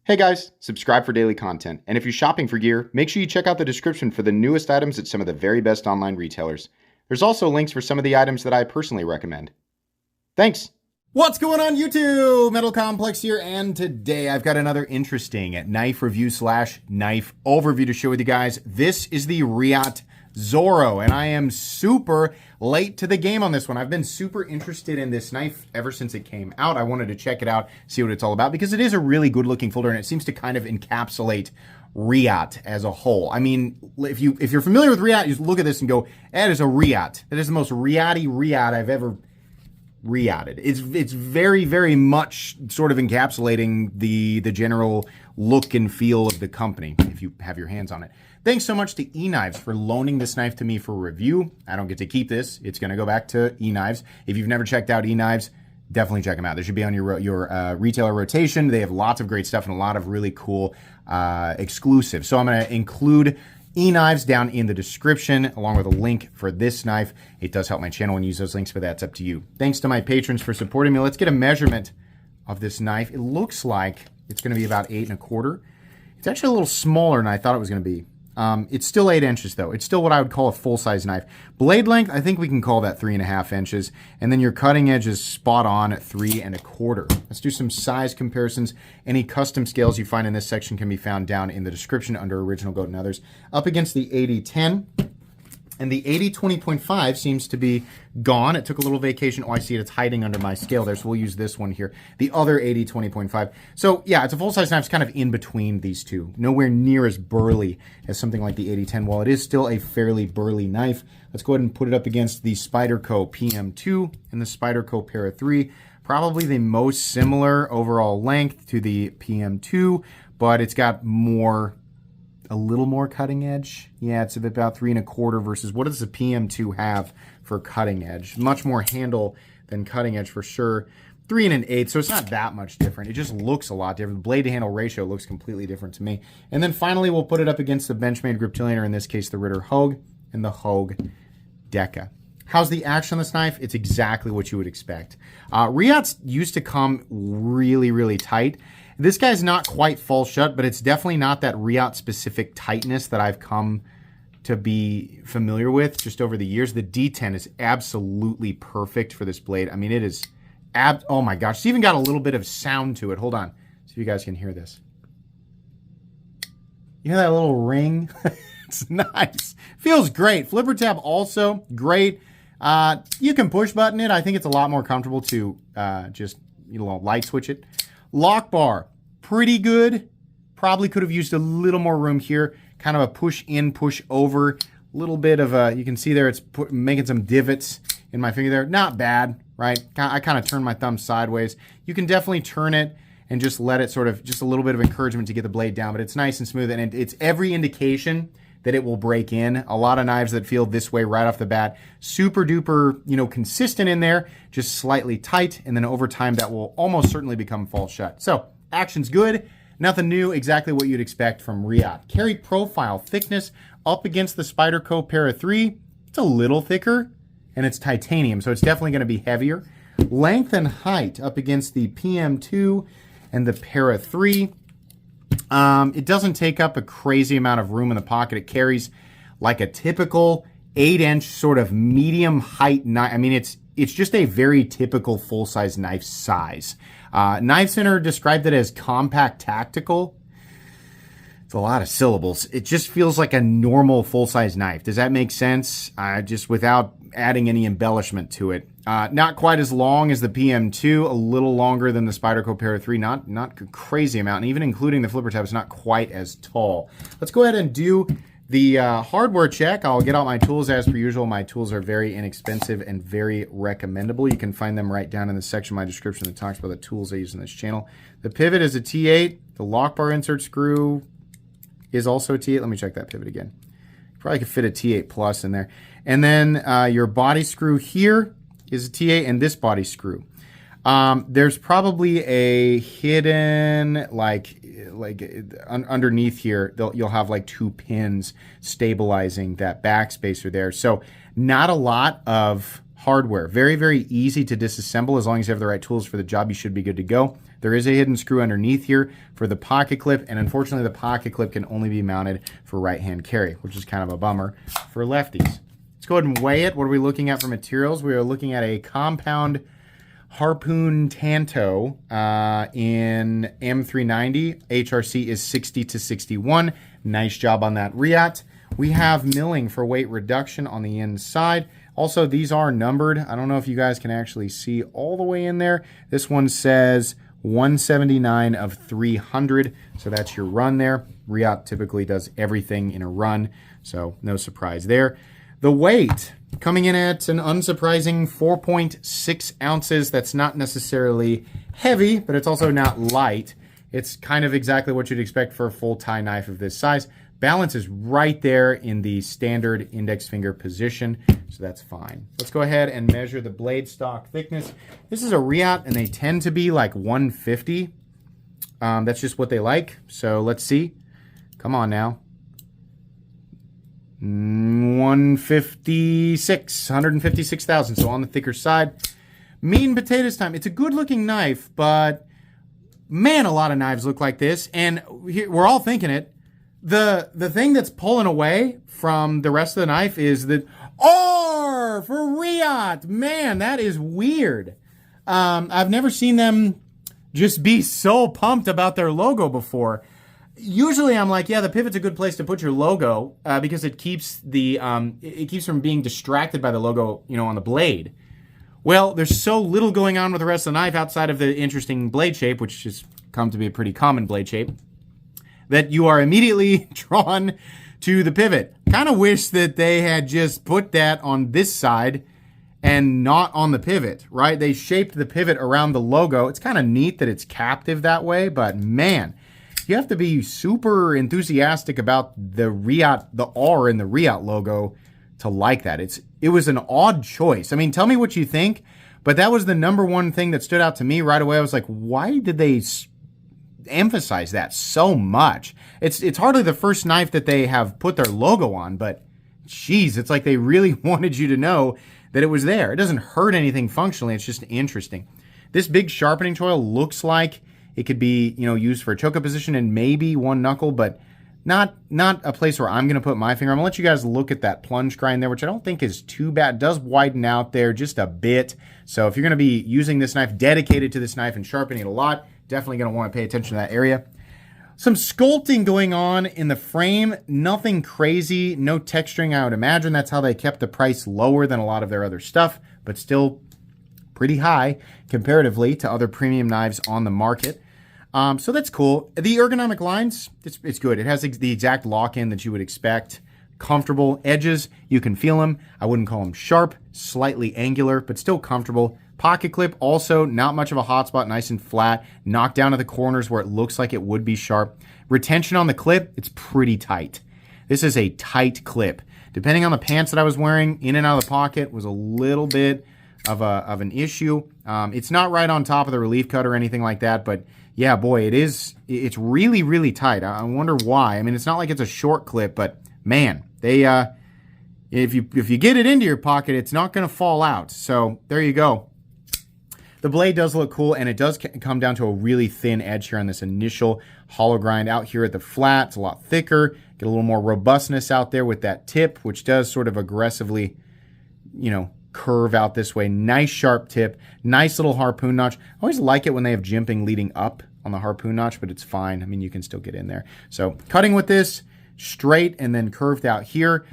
Hey guys, subscribe for daily content. And if you're shopping for gear, make sure you check out the description for the newest items at some of the very best online retailers. There's also links for some of the items that I personally recommend. Thanks! What's going on YouTube? Metal Complex here, and today I've got another interesting knife review / knife overview to share with you guys. This is the Reate Zoro, and I am super late to the game on this one. I've been super interested in this knife ever since it came out. I wanted to check it out, see what it's all about, because it is a really good looking folder, and it seems to kind of encapsulate Reate as a whole. I mean, if you're familiar with Reate, you just look at this and go, that is a Reate. That is the most Reate I've ever Reated. It's very, very much sort of encapsulating the general look and feel of the company, if you have your hands on it. Thanks so much to eKnives for loaning this knife to me for review. I don't get to keep this. It's going to go back to eKnives. If you've never checked out eKnives, definitely check them out. They should be on your retailer rotation. They have lots of great stuff and a lot of really cool exclusives. So I'm going to include eKnives down in the description, along with a link for this knife. It does help my channel and use those links, but that's up to you. Thanks to my patrons for supporting me. Let's get a measurement of this knife. It looks like it's going to be about 8 1/4. It's actually a little smaller than I thought it was going to be. It's still 8 inches though. It's still what I would call a full-size knife. Blade length, I think we can call that 3.5 inches. And then your cutting edge is spot on at 3 1/4. Let's do some size comparisons. Any custom scales you find in this section can be found down in the description under Original Goat and others. Up against the 8010. And the 80-20.5 seems to be gone. It took a little vacation. Oh, I see it. It's hiding under my scale there, so we'll use this one here. The other 80-20.5. So, yeah, it's a full-size knife. It's kind of in between these two. Nowhere near as burly as something like the 8010. While it is still a fairly burly knife, let's go ahead and put it up against the Spyderco PM2 and the Spyderco Para 3. Probably the most similar overall length to the PM2, but it's got a little more cutting edge. Yeah, it's about 3 1/4 versus what does the PM2 have for cutting edge? Much more handle than cutting edge for sure. 3 1/8, so it's not that much different. It just looks a lot different. The blade to handle ratio looks completely different to me. And then finally, we'll put it up against the Benchmade Griptilian, or in this case, the Ritter Hogue and the Hogue Deca. How's the action on this knife? It's exactly what you would expect. Reate's used to come really, really tight. This guy's not quite fall shut, but it's definitely not that Reate specific tightness that I've come to be familiar with just over the years. The D10 is absolutely perfect for this blade. I mean, it is, oh my gosh, it's even got a little bit of sound to it. Hold on, see if you guys can hear this. You hear that little ring? It's nice. Feels great. Flipper tab also great. You can push button it. I think it's a lot more comfortable to just light switch it. Lock bar, pretty good. Probably could have used a little more room here. Kind of a push in, push over. A little bit of a, you can see there it's making some divots in my finger there. Not bad, right? I kind of turn my thumb sideways. You can definitely turn it and just let it sort of, just a little bit of encouragement to get the blade down, but it's nice and smooth, and it's every indication that it will break in. A lot of knives that feel this way right off the bat, super duper, consistent in there, just slightly tight, and then over time that will almost certainly become fall shut. So, action's good. Nothing new, exactly what you'd expect from Reate. Carry profile, thickness, up against the Spyderco Para 3. It's a little thicker, and it's titanium, so it's definitely going to be heavier. Length and height, up against the PM2 and the Para 3. It doesn't take up a crazy amount of room in the pocket. It carries like a typical 8-inch sort of medium height knife. I mean, it's just a very typical full-size knife size. Knife Center described it as compact tactical. It's a lot of syllables. It just feels like a normal full-size knife. Does that make sense? Just without adding any embellishment to it. Not quite as long as the PM2, a little longer than the Spyderco Para 3, not a crazy amount, and even including the flipper tab, it's not quite as tall. Let's go ahead and do the hardware check. I'll get out my tools as per usual. My tools are very inexpensive and very recommendable. You can find them right down in the section of my description that talks about the tools I use in this channel. The pivot is a T8. The lock bar insert screw is also a T8. Let me check that pivot again. Probably could fit a T8 Plus in there. And then your body screw here is a T8, and this body screw. There's probably a hidden, underneath here, you'll have like 2 pins stabilizing that backspacer there. So not a lot of hardware. Very, very easy to disassemble. As long as you have the right tools for the job, you should be good to go. There is a hidden screw underneath here for the pocket clip, and unfortunately the pocket clip can only be mounted for right-hand carry, which is kind of a bummer for lefties. Let's go ahead and weigh it. What are we looking at for materials? We are looking at a compound Harpoon Tanto in M390. HRC is 60 to 61. Nice job on that, Reate. We have milling for weight reduction on the inside. Also, these are numbered. I don't know if you guys can actually see all the way in there. This one says 179 of 300, so that's your run there. Reate typically does everything in a run, so no surprise there. The weight coming in at an unsurprising 4.6 ounces. That's not necessarily heavy, but it's also not light. It's kind of exactly what you'd expect for a full tie knife of this size. Balance is right there in the standard index finger position, so that's fine. Let's go ahead and measure the blade stock thickness. This is a Reate, and they tend to be like 150. That's just what they like, so let's see. Come on now. 156,000, so on the thicker side. Mean potatoes time. It's a good looking knife, but man, a lot of knives look like this, and we're all thinking it. The thing that's pulling away from the rest of the knife is the R for Reate. Man, that is weird. I've never seen them just be so pumped about their logo before. Usually I'm like, yeah, the pivot's a good place to put your logo because it keeps it keeps from being distracted by the logo, on the blade. Well, there's so little going on with the rest of the knife outside of the interesting blade shape, which has come to be a pretty common blade shape, that you are immediately drawn to the pivot. Kind of wish that they had just put that on this side and not on the pivot, right? They shaped the pivot around the logo. It's kind of neat that it's captive that way, but man, you have to be super enthusiastic about the Reate, the R in the Reate logo to like that. It was an odd choice. I mean, tell me what you think, but that was the number one thing that stood out to me right away. I was like, why did they emphasize that so much? It's hardly the first knife that they have put their logo on, but geez, it's like they really wanted you to know that it was there. It doesn't hurt anything functionally. It's just interesting. This big sharpening choil looks like it could be, used for a choke-up position and maybe one knuckle, but not a place where I'm going to put my finger. I'm going to let you guys look at that plunge grind there, which I don't think is too bad. It does widen out there just a bit. So if you're going to be using this knife, dedicated to this knife and sharpening it a lot, definitely going to want to pay attention to that area. Some sculpting going on in the frame. Nothing crazy, no texturing. I would imagine that's how they kept the price lower than a lot of their other stuff, but still pretty high comparatively to other premium knives on the market. So that's cool. The ergonomic lines, it's good. It has the exact lock-in that you would expect. Comfortable edges, you can feel them. I wouldn't call them sharp, slightly angular, but still comfortable. Pocket clip, also not much of a hot spot, nice and flat. Knocked down to the corners where it looks like it would be sharp. Retention on the clip, it's pretty tight. This is a tight clip. Depending on the pants that I was wearing, in and out of the pocket was a little bit of an issue. It's not right on top of the relief cut or anything like that, but yeah, boy, it's really, really tight. I wonder why. I mean, it's not like it's a short clip, but man, they if you get it into your pocket, it's not going to fall out. So there you go. The blade does look cool, and it does come down to a really thin edge here on this initial hollow grind. Out here at the flat, it's a lot thicker. Get a little more robustness out there with that tip, which does sort of aggressively, curve out this way. Nice sharp tip, nice little harpoon notch. I always like it when they have jimping leading up on the harpoon notch, but it's fine. I mean, you can still get in there. So cutting with this, straight and then curved out here.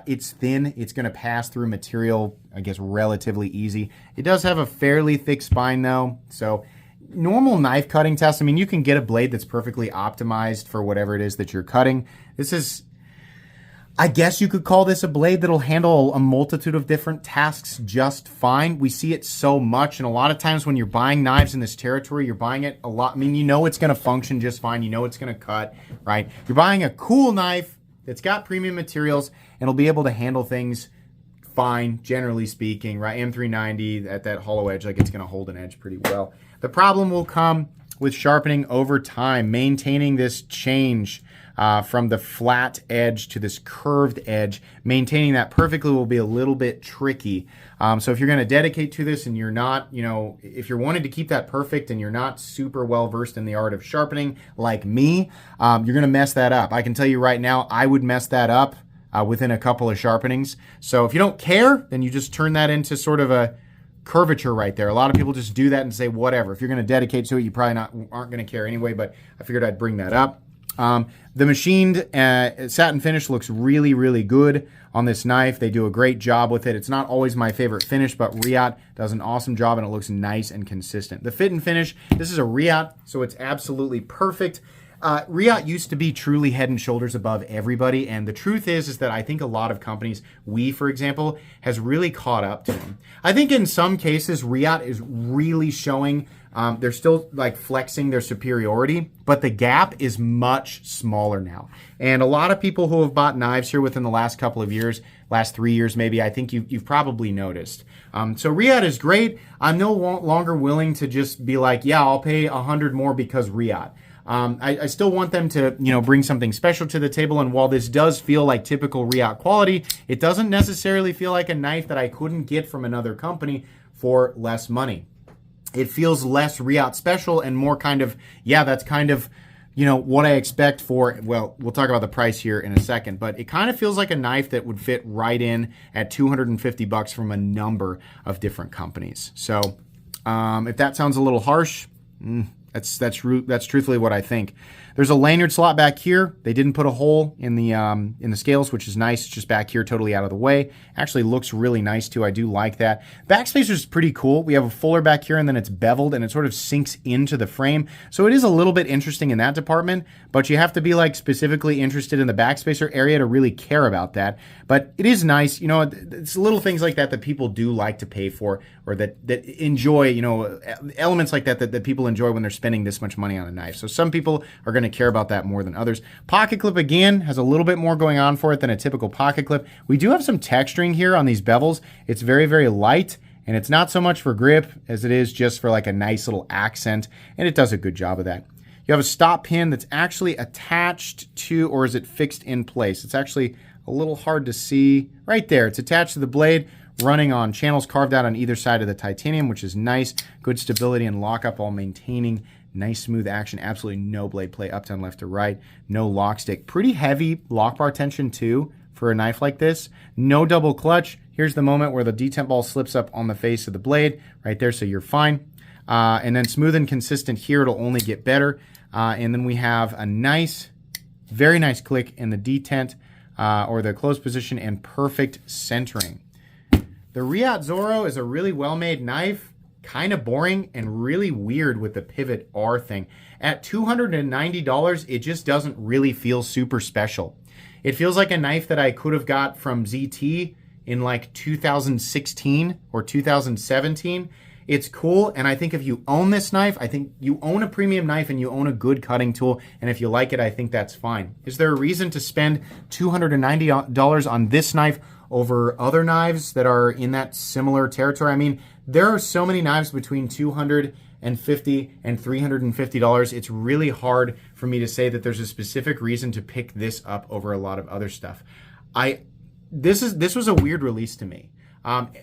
It's thin. It's going to pass through material, I guess, relatively easy. It does have a fairly thick spine though. So normal knife cutting test, I mean, you can get a blade that's perfectly optimized for whatever it is that you're cutting. This is, I guess you could call this a blade that'll handle a multitude of different tasks just fine. We see it so much, and a lot of times when you're buying knives in this territory, you're buying it a lot. I mean, it's going to function just fine. It's going to cut, right? You're buying a cool knife that's got premium materials and it'll be able to handle things fine, generally speaking, right? M390 at that hollow edge, like it's going to hold an edge pretty well. The problem will come with sharpening over time, maintaining this change from the flat edge to this curved edge. Maintaining that perfectly will be a little bit tricky. So if you're going to dedicate to this and you're not, if you're wanting to keep that perfect and you're not super well versed in the art of sharpening like me, you're going to mess that up. I can tell you right now, I would mess that up within a couple of sharpenings. So if you don't care, then you just turn that into sort of a curvature right there. A lot of people just do that and say whatever. If you're going to dedicate to it, you probably aren't going to care anyway, but I figured I'd bring that up. The machined satin finish looks really, really good on this knife. They do a great job with it. It's not always my favorite finish, but Reate does an awesome job and it looks nice and consistent. The fit and finish, this is a Reate, so it's absolutely perfect. Reate used to be truly head and shoulders above everybody, and the truth is that I think a lot of companies, for example, has really caught up to them. I think in some cases, Reate is really showing, they're still like flexing their superiority, but the gap is much smaller now. And a lot of people who have bought knives here within the last couple of years, last 3 years maybe, I think you've probably noticed. So Reate is great. I'm no longer willing to just be like, yeah, I'll pay $100 more because Reate. I still want them to, bring something special to the table. And while this does feel like typical Reate quality, it doesn't necessarily feel like a knife that I couldn't get from another company for less money. It feels less Reate special and more kind of, that's kind of, what I expect for, well, we'll talk about the price here in a second, but it kind of feels like a knife that would fit right in at $250 from a number of different companies. So if that sounds a little harsh, that's truthfully what I think. There's a lanyard slot back here. They didn't put a hole in the scales, which is nice. It's just back here, totally out of the way. Actually looks really nice too. I do like that. Backspacer is pretty cool. We have a fuller back here and then it's beveled and it sort of sinks into the frame. So it is a little bit interesting in that department, but you have to be like specifically interested in the backspacer area to really care about that. But it is nice. It's little things like that that people do like to pay for, or that enjoy, elements like that people enjoy when they're spending this much money on a knife. So some people are going to care about that more than others. Pocket clip, again, has a little bit more going on for it than a typical pocket clip. We do have some texturing here on these bevels. It's very, very light, and it's not so much for grip as it is just for like a nice little accent, and it does a good job of that. You have a stop pin that's actually attached to, or is it fixed in place? It's actually a little hard to see right there. It's attached to the blade, running on channels carved out on either side of the titanium, which is nice. Good stability and lockup while maintaining nice smooth action. Absolutely no blade play up, down, left, to right. No lock stick. Pretty heavy lock bar tension too for a knife like this. No double clutch. Here's the moment where the detent ball slips up on the face of the blade right there, so you're fine. And then smooth and consistent here. It'll only get better. And then we have a nice, very nice click in the detent or the closed position and perfect centering. The Reate Zoro is a really well-made knife. Kind of boring and really weird with the pivot R thing. At $290, it just doesn't really feel super special. It feels like a knife that I could have got from ZT in like 2016 or 2017. It's cool, and I think if you own this knife, I think you own a premium knife and you own a good cutting tool, and if you like it, I think that's fine. Is there a reason to spend $290 on this knife over other knives that are in that similar territory? I mean, there are so many knives between $250 and $350. It's really hard for me to say that there's a specific reason to pick this up over a lot of other stuff. This was a weird release to me.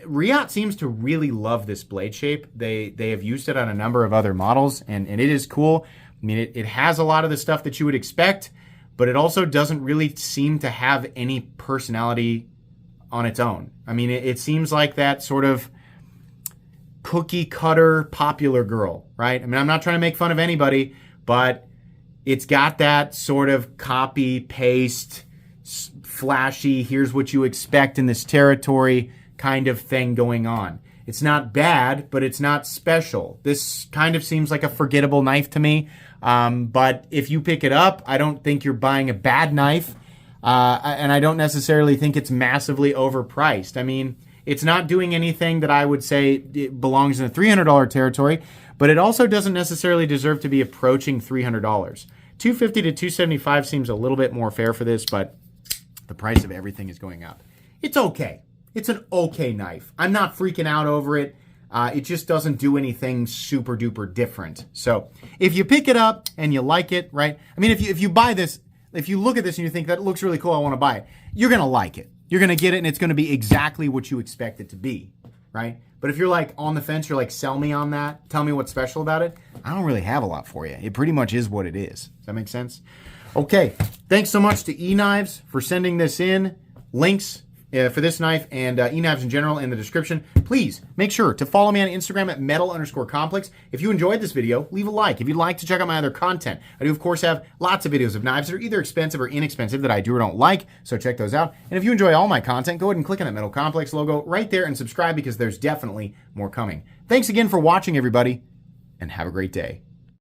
Reate seems to really love this blade shape. They have used it on a number of other models, and it is cool. I mean, it has a lot of the stuff that you would expect, but it also doesn't really seem to have any personality on its own. I mean, it seems like that sort of cookie cutter popular girl, right? I mean, I'm not trying to make fun of anybody, but it's got that sort of copy paste, flashy, here's what you expect in this territory kind of thing going on. It's not bad, but it's not special. This kind of seems like a forgettable knife to me. But if you pick it up, I don't think you're buying a bad knife. And I don't necessarily think it's massively overpriced. I mean, it's not doing anything that I would say it belongs in the $300 territory, but it also doesn't necessarily deserve to be approaching $300. $250 to $275 seems a little bit more fair for this, but the price of everything is going up. It's okay. It's an okay knife. I'm not freaking out over it. It just doesn't do anything super duper different. So if you pick it up and you like it, right? I mean, if you buy this, if you look at this and you think that looks really cool, I want to buy it, you're going to like it. You're going to get it and it's going to be exactly what you expect it to be, right? But if you're like on the fence, you're like, sell me on that, tell me what's special about it, I don't really have a lot for you. It pretty much is what it is. Does that make sense? Okay, thanks so much to eKnives for sending this in. Links for this knife and eKnives in general in the description. Please make sure to follow me on Instagram at metal_complex. If you enjoyed this video, leave a like. If you'd like to check out my other content, I do of course have lots of videos of knives that are either expensive or inexpensive that I do or don't like, so check those out. And if you enjoy all my content, go ahead and click on that Metal Complex logo right there and subscribe because there's definitely more coming. Thanks again for watching, everybody, and have a great day.